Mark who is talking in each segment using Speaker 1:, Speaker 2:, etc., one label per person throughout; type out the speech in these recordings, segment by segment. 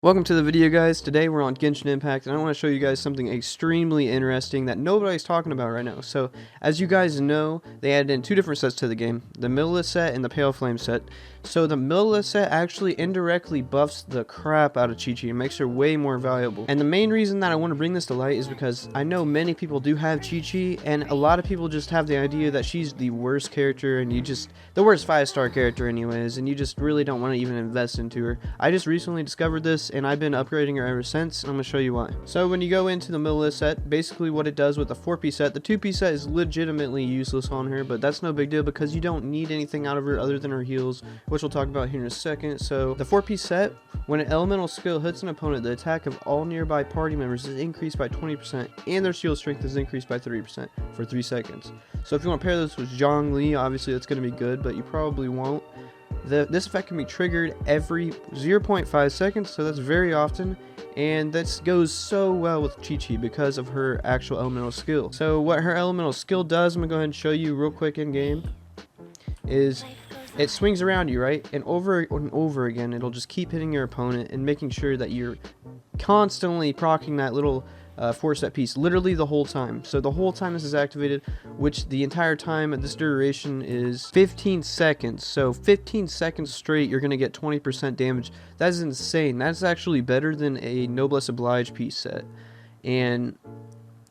Speaker 1: Welcome to the video, guys. Today we're on Genshin Impact and I want to show you guys something extremely interesting that nobody's talking about right now. So as you guys know, they added in two different sets to the game, the Millis set and the Pale Flame set. So the Millis set actually indirectly buffs the crap out of QiQi and makes her way more valuable. And the main reason that I want to bring this to light is because I know many people do have QiQi, and a lot of people just have the idea that she's the worst character and the worst 5-star character anyways, and you just really don't want to even invest into her. I just recently discovered this and I've been upgrading her ever since, and I'm going to show you why. So when you go into the Millis set, basically what it does with the 4-piece set, the 2-piece set is legitimately useless on her, but that's no big deal because you don't need anything out of her other than her heals, which we'll talk about here in a second. So the 4-piece set, when an elemental skill hits an opponent, the attack of all nearby party members is increased by 20% and their shield strength is increased by 30% for 3 seconds. So if you want to pair this with Zhongli, obviously that's going to be good, but you probably won't. This effect can be triggered every 0.5 seconds, so that's very often, and this goes so well with QiQi because of her actual elemental skill. So what her elemental skill does, I'm going to go ahead and show you real quick in game, is it swings around you, right? And over and over again, it'll just keep hitting your opponent and making sure that you're constantly proccing that little 4-set piece literally the whole time. So the whole time this is activated, which the entire time at this duration is 15 seconds. So 15 seconds straight, you're going to get 20% damage. That is insane. That's actually better than a Noblesse Oblige piece set. And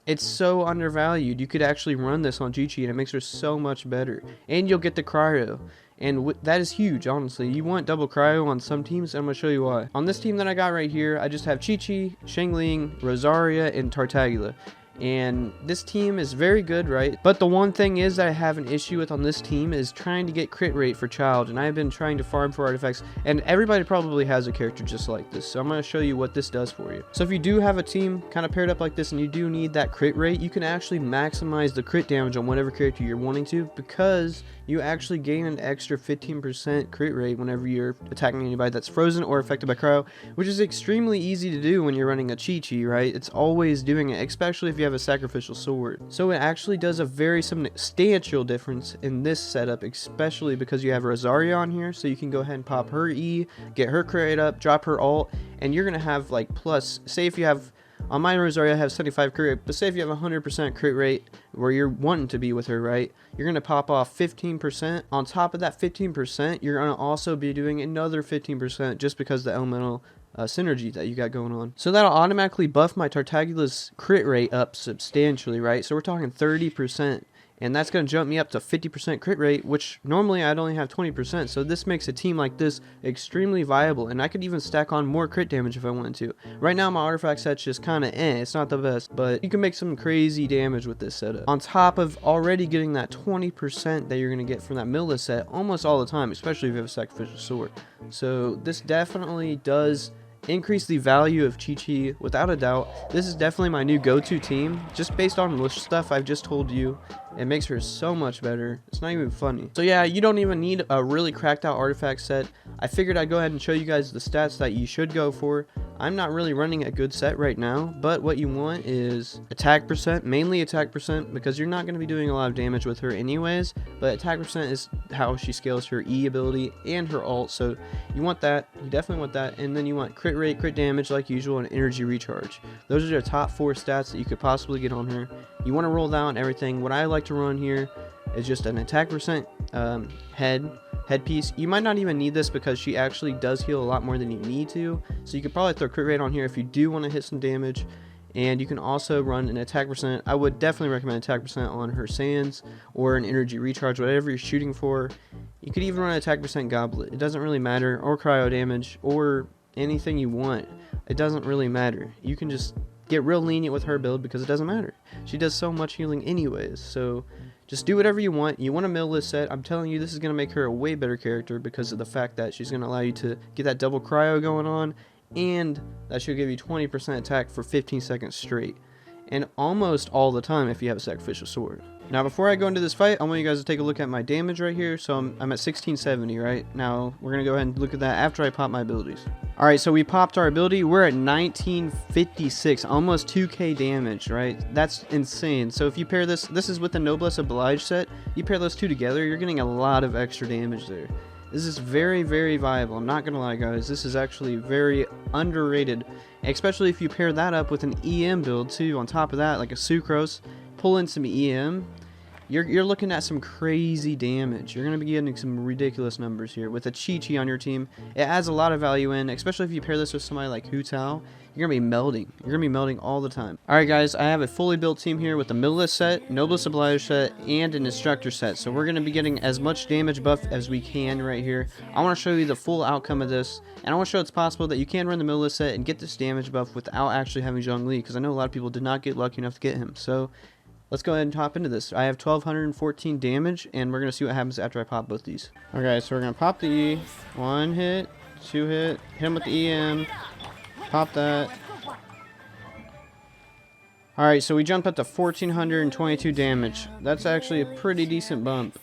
Speaker 1: it's so undervalued. You could actually run this on QiQi and it makes her so much better. And you'll get the cryo. And that is huge, honestly. You want double cryo on some teams, and I'm going to show you why. On this team that I got right here, I just have QiQi, Xiangling, Rosaria, and Tartaglia. And this team is very good, right? But the one thing is that I have an issue with on this team is trying to get crit rate for Child. And I've been trying to farm for artifacts, and everybody probably has a character just like this. So I'm going to show you what this does for you. So if you do have a team kind of paired up like this and you do need that crit rate, you can actually maximize the crit damage on whatever character you're wanting to, because you actually gain an extra 15% crit rate whenever you're attacking anybody that's frozen or affected by cryo, which is extremely easy to do when you're running a QiQi, right? It's always doing it, especially if you have a sacrificial sword. So it actually does a very substantial difference in this setup, especially because you have Rosaria on here, so you can go ahead and pop her E, get her crit rate up, drop her ult, and you're gonna have like plus, say if you have, on my Rosaria I have 75 crit rate, but say if you have 100% crit rate where you're wanting to be with her, right, you're going to pop off 15%. On top of that 15%, you're going to also be doing another 15% just because the elemental synergy that you got going on. So that'll automatically buff my Tartaglia's crit rate up substantially, right? So we're talking 30%. And that's going to jump me up to 50% crit rate, which normally I'd only have 20%. So this makes a team like this extremely viable. And I could even stack on more crit damage if I wanted to. Right now my artifact set's just kind of it's not the best. But you can make some crazy damage with this setup. On top of already getting that 20% that you're going to get from that Millis set almost all the time. Especially if you have a sacrificial sword. So this definitely does increase the value of QiQi without a doubt. This is definitely my new go-to team, just based on the stuff I've just told you. It makes her so much better. It's not even funny. So yeah, you don't even need a really cracked out artifact set. I figured I'd go ahead and show you guys the stats that you should go for. I'm not really running a good set right now, but what you want is attack percent, mainly attack percent, because you're not going to be doing a lot of damage with her anyways, but attack percent is how she scales her E ability and her ult, so you want that, you definitely want that, and then you want crit rate, crit damage like usual, and energy recharge. Those are your top 4 stats that you could possibly get on her. You want to roll down everything. What I like to run here is just an attack percent headpiece. You might not even need this because she actually does heal a lot more than you need to, so you could probably throw crit rate on here if you do want to hit some damage. And you can also run an attack percent. I would definitely recommend attack percent on her sands or an energy recharge, whatever you're shooting for. You could even run an attack percent goblet. It doesn't really matter, or cryo damage, or anything you want. It doesn't really matter. You can just get real lenient with her build because it doesn't matter. She does so much healing anyways, so just do whatever you want. You want to mill this set. I'm telling you, this is going to make her a way better character because of the fact that she's going to allow you to get that double cryo going on, and that she'll give you 20% attack for 15 seconds straight, and almost all the time if you have a sacrificial sword. Now before I go into this fight, I want you guys to take a look at my damage right here. So I'm at 1670 right now. We're going to go ahead and look at that after I pop my abilities. Alright, so we popped our ability. We're at 1956, almost 2k damage, right? That's insane. So if you pair this is with the Noblesse Oblige set. You pair those two together, you're getting a lot of extra damage there. This is very, very viable. I'm not gonna lie, guys. This is actually very underrated, especially if you pair that up with an EM build too. On top of that, like a Sucrose, pull in some EM. You're looking at some crazy damage. You're going to be getting some ridiculous numbers here. With a QiQi on your team, it adds a lot of value in, especially if you pair this with somebody like Hu Tao. You're going to be melding. You're going to be melding all the time. Alright guys, I have a fully built team here with a Militant set, Noblest Obliged set, and an Instructor set. So we're going to be getting as much damage buff as we can right here. I want to show you the full outcome of this, and I want to show it's possible that you can run the Militant set and get this damage buff without actually having Zhongli, because I know a lot of people did not get lucky enough to get him. So let's go ahead and hop into this. I have 1214 damage, and we're going to see what happens after I pop both these. Okay, so we're going to pop the E. 1 hit, 2 hit, hit him with the EM, pop that. Alright, so we jumped up to 1422 damage. That's actually a pretty decent bump.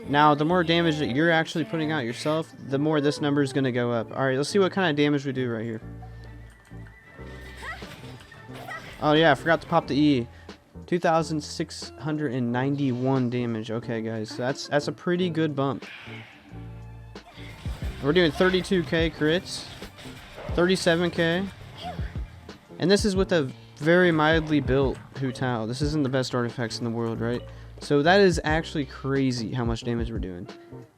Speaker 1: Now, the more damage that you're actually putting out yourself, the more this number is going to go up. Alright, let's see what kind of damage we do right here. Oh yeah, I forgot to pop the E. 2,691 damage. Okay, guys, that's a pretty good bump. We're doing 32k crits, 37k, and this is with a very mildly built Hu Tao. This isn't the best artifacts in the world, right? So that is actually crazy how much damage we're doing,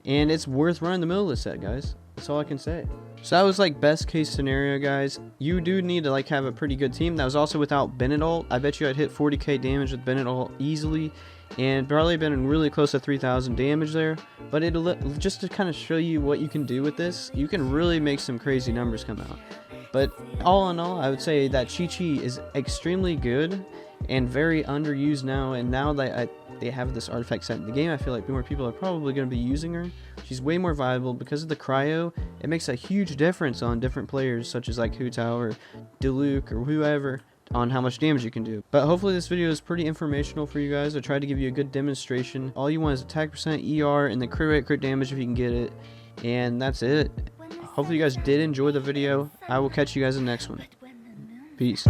Speaker 1: and it's worth running the Militant set, guys. That's all I can say. So that was like best case scenario, guys. You do need to like have a pretty good team. That was also without Bennett ult. I bet you I'd hit 40k damage with Bennett ult easily, and probably been really close to 3,000 damage there. But it'll just to kind of show you what you can do with this. You can really make some crazy numbers come out. But all in all, I would say that QiQi is extremely good and very underused now. And now that they have this artifact set in the game, I feel like more people are probably going to be using her. She's way more viable because of the cryo. It makes a huge difference on different players, such as like Hu Tao or Diluc or whoever, on how much damage you can do. But hopefully this video is pretty informational for you guys. I tried to give you a good demonstration. All you want is attack percent, ER, and the crit rate, crit damage if you can get it. And that's it. Hopefully you guys did enjoy the video. I will catch you guys in the next one. Peace.